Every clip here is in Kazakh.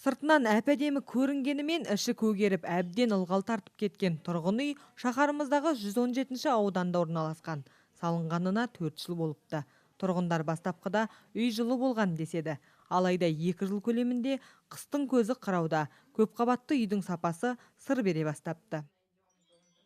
Сыртынан әп-әдемі көрінгенімен іші көгеріп, әбден ылғал тартып кеткен тұрғын үй шаһарымыздағы 117-ші ауданда орналасқан. Салынғанына 4 жыл болыпты. Тұрғындар бастапқыда үй жылы болған деседі. Алайда 2 жыл көлемінде қыстың көзі қырауда. Көпқабатты үйдің сапасы сыр бере бастапты.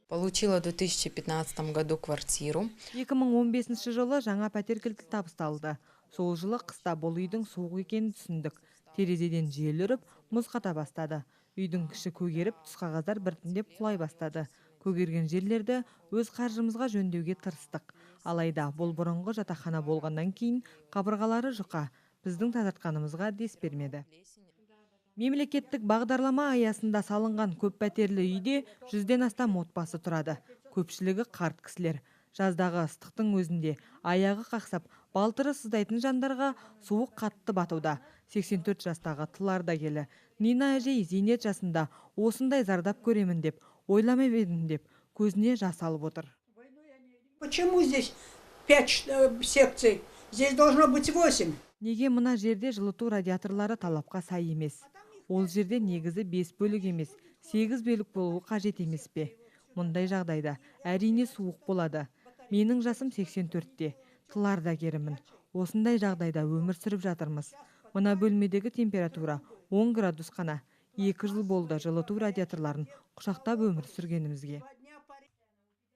Получила в 2015 году квартиру. 2015 жылы жаңа пәтер кілті табысталды. Сол жылы қыста бұл үйдің суық екенін түсіндік. Терезеден жел үріп, мұз қата бастады. Үйдің кіші көгеріп, түсқағаздар біртіндеп құлай бастады. Көгерген жерлерді өз қаржымызға жөндеуге тырыстық. Алайда бұл бұрынғы жатақхана болғаннан кейін қабырғалары жұқа. Біздің тазартқанымызға дес бермеді. Мемлекеттік бағдарлама аясында салынған көп пәтерлі үйде 100-ден астам отбасы тұрады. Көпшілігі қарт кісілер. Жаздағы ыстықтың өзінде аяғы қақсап, балтыры сыздайтын жандарға суық қатты батуда. 84 жастағы тыларда келі. Нина әжей зейнет жасында осындай зардап көремін деп, ойламай едім деп, көзіне жас алып отыр. Почему здесь 5 секций? Здесь должно быть 8. Неге мына жерде жылыту радиаторлары талапқа сай емес? Ол жерде негізі 5 бөлік емес, 8 бөлік болуы қажет емес пе? Мұндай жағдайда әрине суық болады. Менің жасым 84-те, тыларда керімін. Осындай жағдайда өмір сүріп жатырмыз. Мына бөлмедегі температура 10 градус қана. 2 жыл болды жылыту радиаторларын құшақтап өмір сүргенімізге.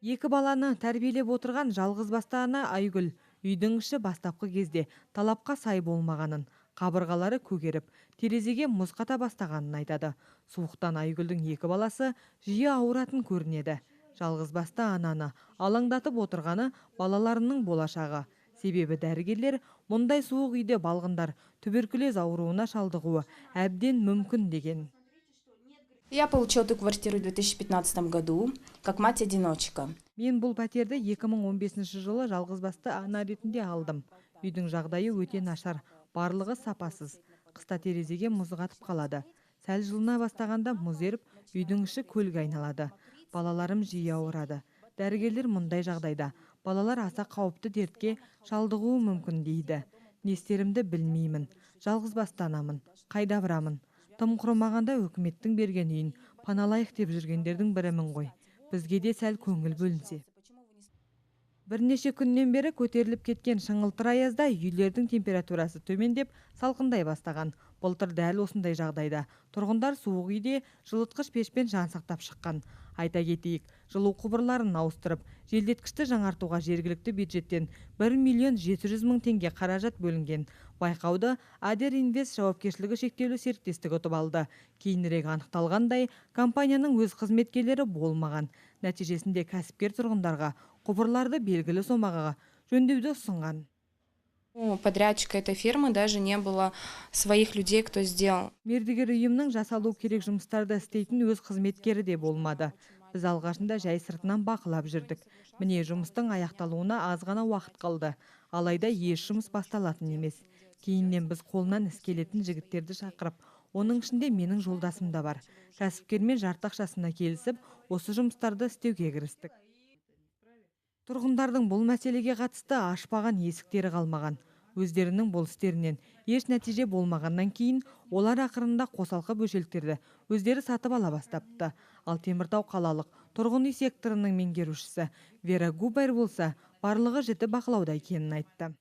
2 баланы тәрбиелеп отырған жалғыз басты ана Айгүл үйдің іші бастапқы кезде талапқа сай болмағанын, қабырғалары көгеріп, терезеге мұз қата бастағанын айтады. Суықтан Айгүлдің 2 баласы жиі ауыратын көрінеді. Жалғыз басты ананы алаңдатып отырғаны балаларының болашағы. Себебі дәрігерлер мұндай суық үйде балғындар туберкулез ауруына шалдығуы әбден мүмкін деген. Я получила эту квартиру в 2015 году, как мать-одиночка. Мен бұл пәтерді 2015 жылы жалғыз басты ана ретінде алдым. Үйдің жағдайы өте нашар, барлығы сапасыз. Қыста терезеге мұз қатып қалады. Сәл жылына бастағанда мұз еріп, үйдің іші көлге айналады. Балаларым жиі ауырады. Дәрігерлер мұндай жағдайда балалар аса қауіпті дертке шалдығуы мүмкін дейді. Не істерімді білмеймін. Жалғыз басты анамын. Қайда барамын? Тым құрымағанда өкіметтің берген үйін паналайық деп жүргендердің бірімін ғой. Бізге де сәл көңіл бөлінсе. Бірнеше күннен бері көтеріліп кеткен шыңылтыр аязда үйлердің температурасы төмендеп, салқындай бастаған. Былтыр дәл осындай жағдайда тұрғындар суық үйде жылытқыш пешпен жан сақтап шыққан. Айта кетейік, жылу құбырларын ауыстырып, желдеткішті жаңартуға жергілікті бюджеттен 1.700.000 теңге қаражат бөлінген. Байқауды Адер Инвест жауапкершілігі шектеулі серіктестігі ұтып алды. Кейінірек анықталғандай, компанияның өз қызметкерлері болмаған. Нәтижесінде кәсіпкер тұрғындарға құбырларды белгілі сомаға жөндеуді ұсынған. У подрядчика этой фирмы даже не было своих людей, кто сделал. Мердігер ұйымның жасалу керек жұмыстарды істейтін өз қызметкері де болмады. Біз алғашында жай сыртынан бақылап жүрдік. Міне жұмыстың аяқталуына аз ғана уақыт қалды. Алайда еш жұмыс басталатын емес. Кейіннен біз қолынан іс келетін жігіттерді шақырып, оның ішінде менің жолдасым да бар. Кәсіпкермен жарты ақшасына келісіп, осы жұмыстарды істеуге кірістік. Тұрғындардың бұл мәселеге қатысты ашпаған есіктері қалмаған. Өздерінің бұл істерінен еш нәтиже болмағаннан кейін олар ақырында қосалқы бөшеліктерді өздері сатып ала бастапты. Ал Теміртау қалалық тұрғын үй секторының меңгерушісі Вера Губайр болса, барлығы жіті бақылауда екенін айтты.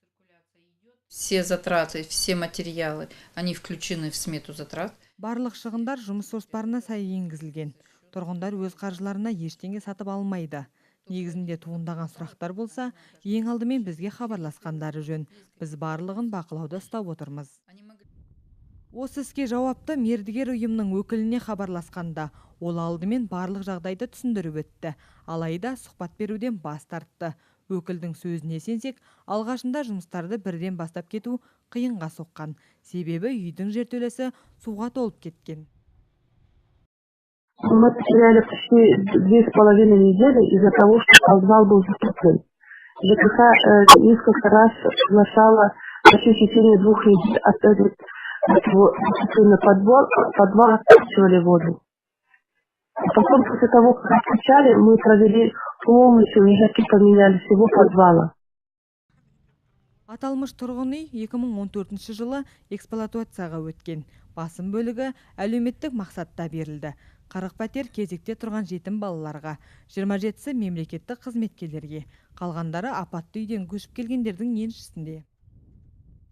Все затраты, все материалы, они включены в смету затрат. Барлық шығындар жұмыс жоспарына сай енгізілген. Тұрғындар өз қаржыларына ештеңе сатып алмайды. Негізінде туындаған сұрақтар болса, ең алдымен бізге хабарласқандары жөн. Біз барлығын бақылауда ұстап отырмыз. Осы іске жауапты мердігер ұйымның өкіліне хабарласқанда, ол алдымен барлық жағдайды түсіндіріп өтті. Алайда сұхбат беруден бас тартты. Өкілдің сөзіне сенсек, алғашында жұмыстарды бірден бастап кету қиынға соққан. Себебі үйдің жертөлесі суға толып кеткен. Мы потеряли почти 2,5 недели из-за того, что подвал был затоплен. ЖКХ несколько раз приглашала почти в течение 2 недель оставить затопленный подвал откачивали воду. Потом, после того, как откачали, мы провели полностью лежаки поменяли всего подвала. Аталмыш тұрғын үй 2014 жылы эксплуатацияға өткен. Басым бөлігі әлеуметтік мақсатта берілді. 40 пәтер кезекте тұрған жетім балаларға, 27-сі мемлекеттік қызметкерлерге, қалғандары апатты үйден көшіп келгендердің еншісінде.